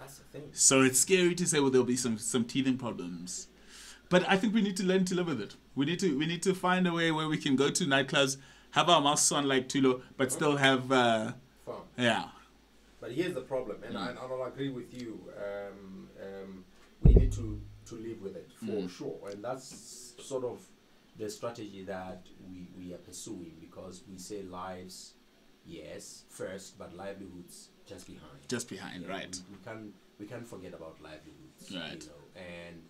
That's the thing. So it's scary to say, well, there'll be some teething problems. But I think we need to learn to live with it. We need to find a way where we can go to nightclubs, have our masks on like Tulo, but still have fun. Yeah. But here's the problem, and I'll agree with you. We need to live with it for sure, and that's sort of the strategy that we are pursuing, because we say lives, yes, first, but livelihoods just behind. Just behind, right? We can't forget about livelihoods, right? You know, and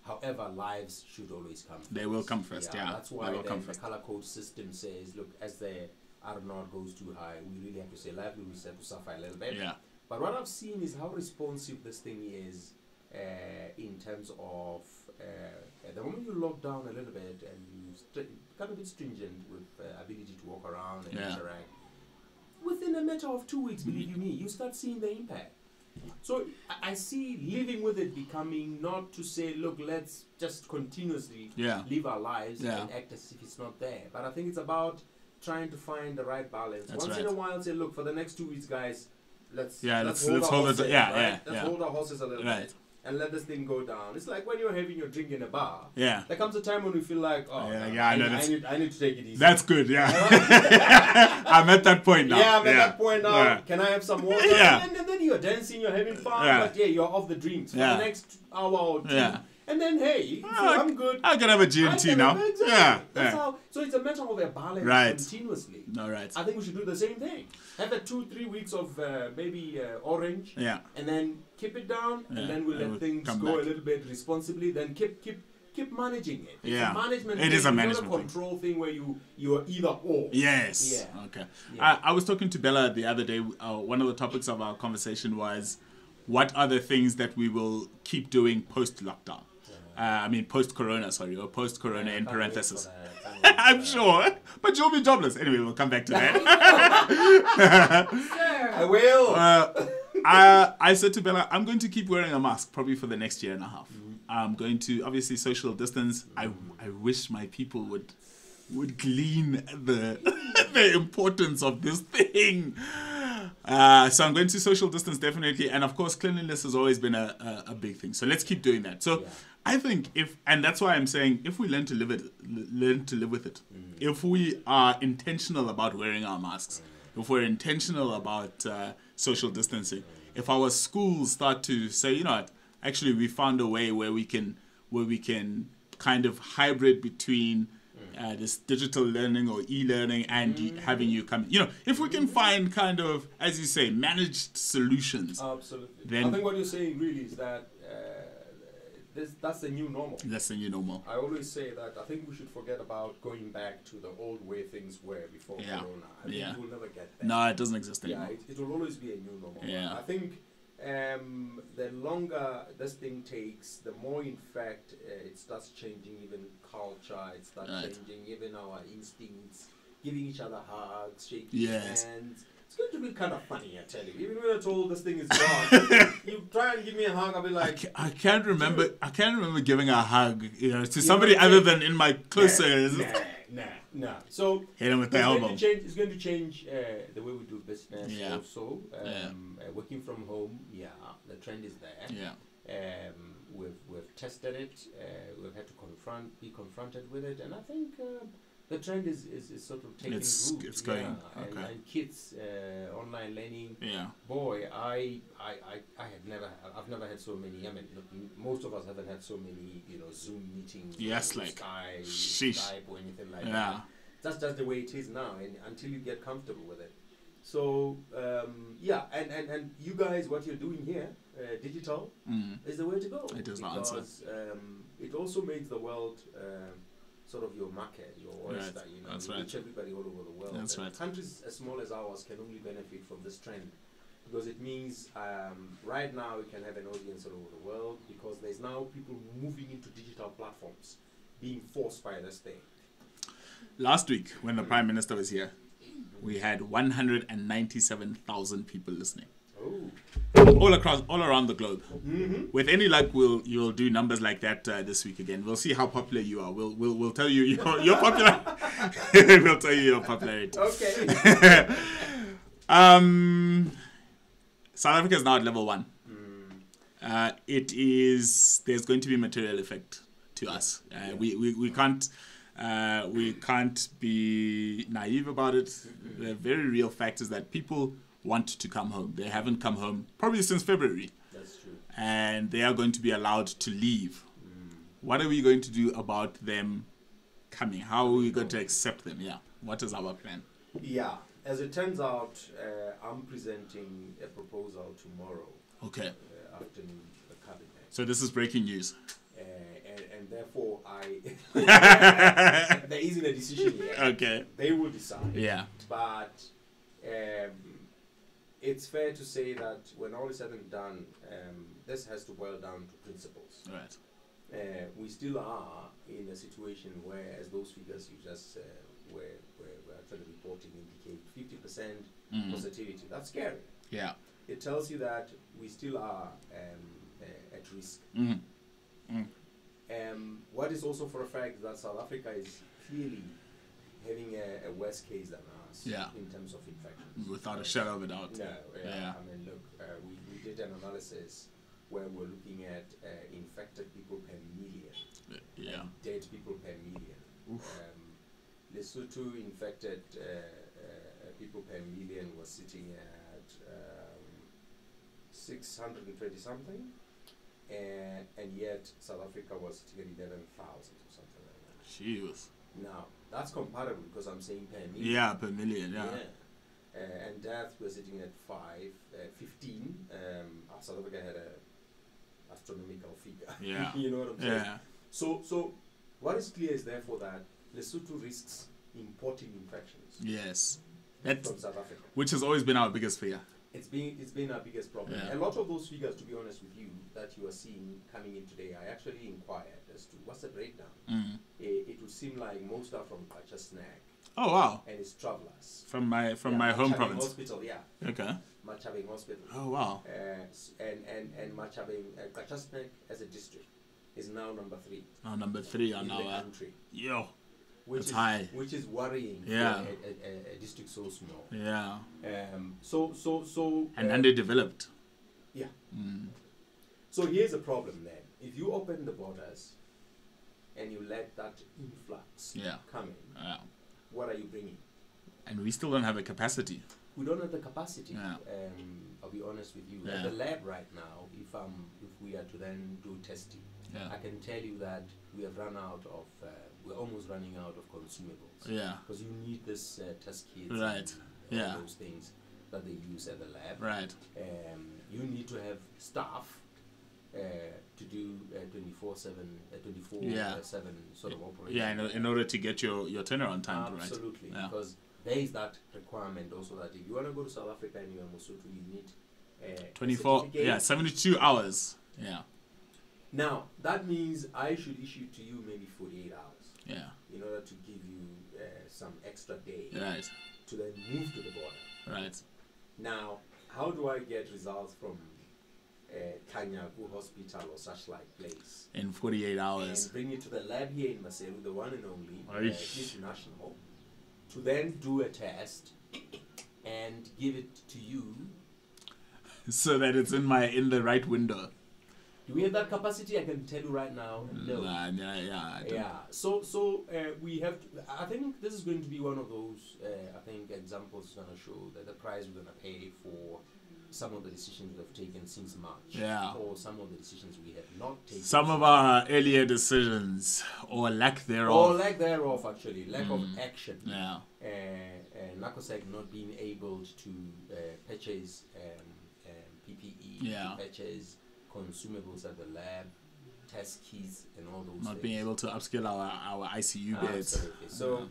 however, lives should always come first. They will come first, yeah. That's why the color code system says, look, as the R0 goes too high, we really have to say livelihoods have to suffer a little bit. Yeah. But what I've seen is how responsive this thing is in terms of the moment you lock down a little bit and you become a bit stringent with ability to walk around and interact, within a matter of 2 weeks, believe you me, you start seeing the impact. So I see living with it becoming not to say, look, let's just continuously live our lives and act as if it's not there. But I think it's about trying to find the right balance. Once in a while, say, look, for the next 2 weeks, guys, let's hold our horses a little bit and let this thing go down. It's like when you're having your drink in a bar. Yeah. There comes a time when we feel like, I need to take it easy. That's good, yeah. I'm at that point now. Yeah, I'm at that point now. Yeah. Can I have some water? Yeah. And then you're dancing, you're having fun, but you're off the drinks for the next hour or two. Yeah. And then, hey, I'm good. I can have a G&T now. Exactly. Yeah. That's how. So it's a matter of a balance continuously. No, right. I think we should do the same thing. Have a 2-3 weeks of maybe orange. Yeah. And then keep it down, and then we'll let things go a little bit responsibly. Then keep managing it. It's a management thing. It is a management thing. It's not a control thing where you're either or. Yes. Yeah. Okay. Yeah. I was talking to Bella the other day. One of the topics of our conversation was, what are the things that we will keep doing post-lockdown? Post-corona, or post-corona in parentheses. I'm sure, but you'll be jobless. Anyway, we'll come back to that. I will. I said to Bella, I'm going to keep wearing a mask probably for the next year and a half. I'm going to obviously social distance. I wish my people would glean the importance of this thing. So I'm going to social distance definitely, and of course cleanliness has always been a big thing. So let's keep doing that. So I think and that's why I'm saying, if we learn to live with it, if we are intentional about wearing our masks, if we're intentional about social distancing, if our schools start to say, you know what, actually we found a way where we can kind of hybrid between this digital learning or e-learning and having you come, if we can find kind of, as you say, managed solutions. Absolutely. Then I think what you're saying really is that that's the new normal. That's the new normal. I always say that I think we should forget about going back to the old way things were before Corona. I think we'll never get there. No, it doesn't exist anymore. Yeah, it will always be a new normal. Yeah. I think the longer this thing takes, the more, in fact, it starts changing even culture. It starts changing even our instincts, giving each other hugs, shaking hands. It's going to be kind of funny, I tell you. Even when I told this thing is gone, you try and give me a hug, I'll be like, I can't remember giving a hug, to somebody other than in my close circle. Nah. So hit him with the elbow. It's going to change the way we do business. Also, working from home. Yeah, the trend is there. Yeah. We've tested it. We've had to be confronted with it, and I think the trend is sort of taking root. It's going. And kids online learning. Yeah. Boy, I've never had so many. I mean, most of us haven't had so many, Zoom meetings. Yes, like Skype or anything like that. That's just the way it is now, and until you get comfortable with it. So and you guys, what you're doing here, digital, is the way to go. It is the answer. Because it also makes the world sort of your market, your oyster. That's you reach everybody all over the world. That's right. Countries as small as ours can only benefit from this trend, because it means right now we can have an audience all over the world, because there's now people moving into digital platforms, being forced by this thing. Last week, when the Prime Minister was here, we had 197,000 people listening. All around the globe. With any luck, you'll do numbers like that this week again. We'll see how popular you are. We'll tell you you're popular. We'll tell you your popularity. Okay. South Africa is now at level 1. there's going to be material effect to us. We can't be naive about it. The very real fact is that people want to come home. They haven't come home probably since February. That's true. And they are going to be allowed to leave. What are we going to do about them coming? How are we going to accept them? Yeah. What is our plan? Yeah. As it turns out, I'm presenting a proposal tomorrow. Okay. Afternoon, the cabinet. So this is breaking news. And therefore, there isn't a decision yet. Okay. They will decide. Yeah. But it's fair to say that when all is said and done, this has to boil down to principles. Right. We still are in a situation where, as those figures you just were actually reporting indicate, 50% positivity. That's scary. Yeah. It tells you that we still are at risk. What is also for a fact that South Africa is clearly having a worse case than us in terms of infections. Without a shadow of a doubt. No. I mean, look, we did an analysis where we're looking at infected people per million, and dead people per million. Lesotho infected people per million was sitting at 620 something, and yet South Africa was sitting at 11,000 or something like that. Jeez. Now that's comparable because I'm saying per million. Yeah, per million. Yeah. And death we're sitting at 15. South Africa had a astronomical figure. Yeah. You know what I'm saying? Yeah. So what is clear is therefore that Lesotho risks importing infections. Yes. From South Africa. Which has always been our biggest fear. It's been our biggest problem. Yeah. A lot of those figures, to be honest with you, that you are seeing coming in today, I actually inquired as to what's the breakdown. It would seem like most are from Pachasnack. Oh wow! And it's travelers from my home province. Hospital, yeah. Okay. Machabeng Hospital. Oh wow! And Machabeng, Pachasnack as a district is now number 3. Oh, number 3 on in our the country. Yo. Which high. Which is worrying for a district so small. Yeah. So and underdeveloped. Yeah. So here's a problem then. If you open the borders and you let that influx come in, what are you bringing? And we still don't have a capacity. We don't have the capacity. Yeah. I'll be honest with you. At the lab right now, if we are to then do testing, I can tell you that we have run out of. We're almost running out of consumables. Yeah. Because you need this test kits. Right. And all those things that they use at the lab. Right. You need to have staff to do 24/7 sort of operation. Yeah, in order to get your turnaround time right. Absolutely. Because there is that requirement also that if you want to go to South Africa and you're in Lesotho, you need 72 hours. Yeah. Now, that means I should issue to you maybe 48 hours. Yeah. In order to give you some extra day. Right. To then move to the border. Right. Now, how do I get results from Tanyagu Hospital or such like place? In 48 hours. And bring it to the lab here in Maseru, the one and only, international, to then do a test and give it to you. So that it's in the right window. Do we have that capacity? I can tell you right now, no. So we have to, I think this is going to be one of those, examples going to show that the price we're going to pay for some of the decisions we have taken since March. Yeah. Or some of the decisions we have not taken. Some of our earlier decisions, or lack thereof. Or lack thereof, actually. Lack of action. Yeah. NACOSEC not being able to purchase PPE, purchase consumables at the lab, test kits, and all those things. Being able to upscale our ICU beds. Absolutely. So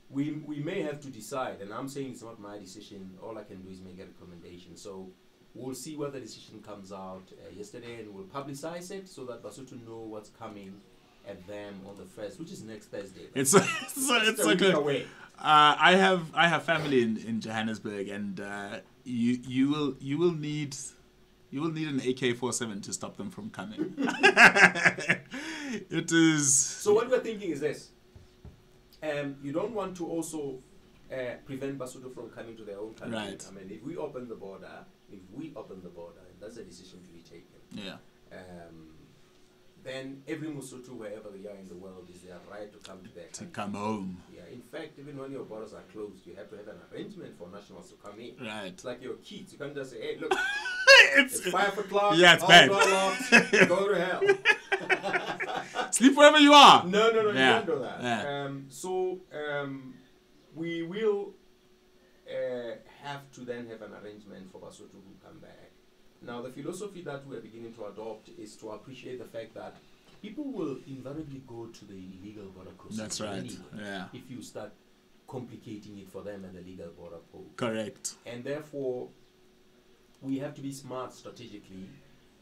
we may have to decide, and I'm saying it's not my decision. All I can do is make a recommendation. So we'll see what the decision comes out yesterday, and we'll publicize it so that Basotho know what's coming at them on the 1st, which is next Thursday. It's a week away. I have family in Johannesburg, and you will need an AK-47 to stop them from coming. It is. So what we're thinking is this: you don't want to also prevent Basotho from coming to their own country. Right. I mean, if we open the border, and that's a decision to be taken. Yeah. then every Mosotho, wherever they are in the world, is their right to come to their To country. come home. Yeah, in fact, even when your borders are closed, you have to have an arrangement for nationals to come in. Right. It's like your kids. You can't just say, hey, look, it's it's 5 o'clock, Yeah, it's all bad. door locked, go to hell. Sleep wherever you are. No, Yeah. you can't do that. Yeah. We will have to then have an arrangement for Basotho who come back. Now, the philosophy that we're beginning to adopt is to appreciate the fact that people will invariably go to the illegal border crossing. That's right. Anyway, Yeah. if you start complicating it for them at the legal border post. Correct. And therefore, we have to be smart strategically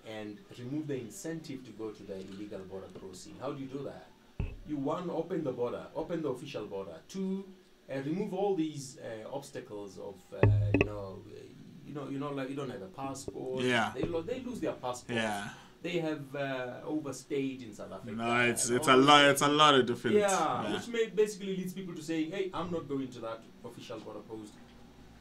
and remove the incentive to go to the illegal border crossing. How do you do that? You, one, open the border, open the official border. Two, remove all these obstacles of like you don't have a passport. Yeah. They lose their passport. Yeah. They have overstayed in South Africa. No, it's a lot. It's a lot of different. Yeah, which basically leads people to saying, "Hey, I'm not going to that official border post.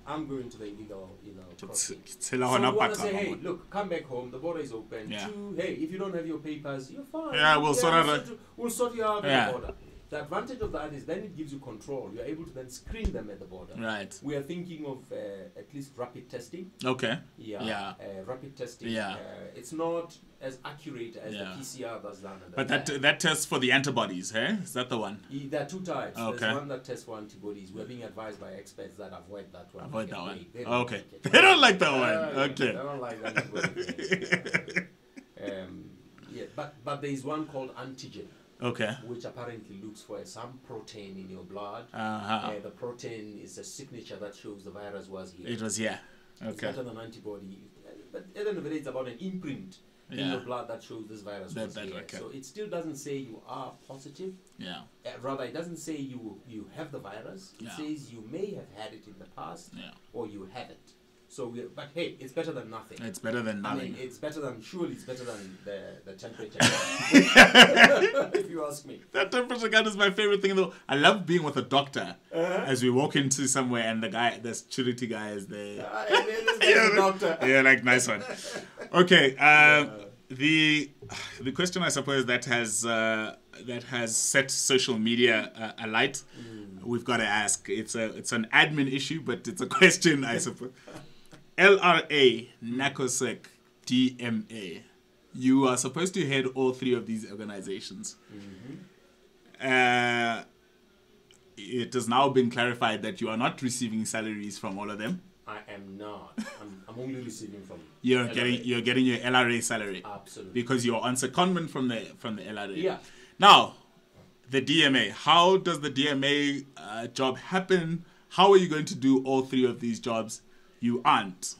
I'm going to the illegal, crossing." So you want to say, "Hey, look, come back home. The border is open." Yeah. Two, hey, if you don't have your papers, you're fine. Yeah, we'll sort out. We'll sort you out Yeah. at the border. The advantage of that is then it gives you control. You're able to then screen them at the border. Right. We are thinking of at least rapid testing. Okay. Yeah. Rapid testing. Yeah. It's not as accurate as Yeah. the PCR that's done. But that tests for the antibodies, eh? Is that the one? There are two types. Okay. There's one that tests for antibodies. We're being advised by experts that avoid that one. Avoid that one. They don't Okay. like it. They don't like that one. Okay. They don't like that antibody. But there is one called antigen. Okay. Which apparently looks for some protein in your blood. The protein is a signature that shows the virus was here. It was here. It's Okay. better than antibody. But at the end of the day, it's about an imprint in your blood that shows this virus was here. Okay. So it still doesn't say you are positive. Yeah. Rather, it doesn't say you have the virus. It Yeah. says you may have had it in the past or you haven't. So, but hey, it's better than nothing. It's better than nothing. I mean, it's better than the temperature. If you ask me. That temperature gun is my favorite thing though. I love being with a doctor as we walk into somewhere and the security guy is there. Doctor. Yeah, like nice one. Okay. The question I suppose that has set social media alight. We've got to ask. It's an admin issue, but it's a question I suppose. LRA, NACOSEC, DMA. You are supposed to head all three of these organizations. It has now been clarified that you are not receiving salaries from all of them. I am not. I'm only receiving from You're LRA. getting your LRA salary. Absolutely. Because you're on secondment from the LRA. Yeah. Now, the DMA. How does the DMA job happen? How are you going to do all three of these jobs? You aren't.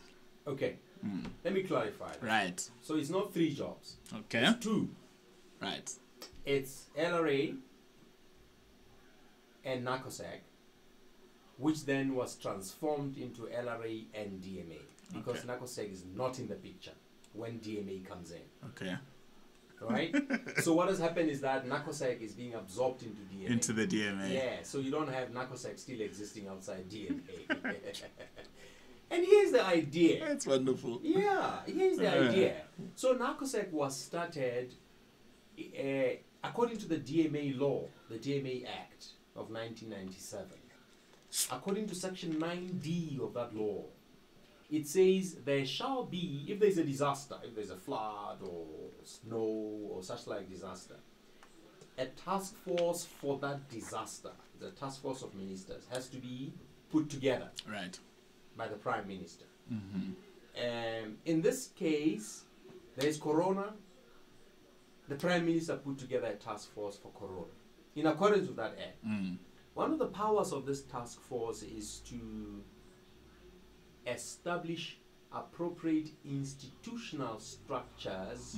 Okay. Let me clarify. Right. So it's not 3 jobs. Okay. It's 2. Right. It's LRA and NACOSEC, which then was transformed into LRA and DMA because NACOSEC is not in the picture when DMA comes in. Okay. Right? So what has happened is that NACOSEC is being absorbed into DMA. Into the DMA. Yeah, so you don't have NACOSEC still existing outside DMA. And here's the idea. That's wonderful. Yeah, here's the idea. So NACOSEC was started according to the DMA law, the DMA Act of 1997. According to Section 9D of that law, it says there shall be, if there's a disaster, if there's a flood or snow or such like disaster, a task force for that disaster, the task force of ministers, has to be put together. Right. By the Prime Minister. In this case, there is Corona. The Prime Minister put together a task force for Corona. In accordance with that act, one of the powers of this task force is to establish appropriate institutional structures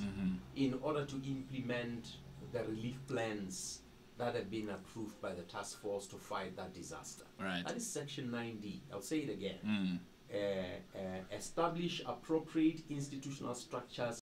in order to implement the relief plans that have been approved by the task force to fight that disaster. Right. That is Section 9D. I'll say it again. Establish appropriate institutional structures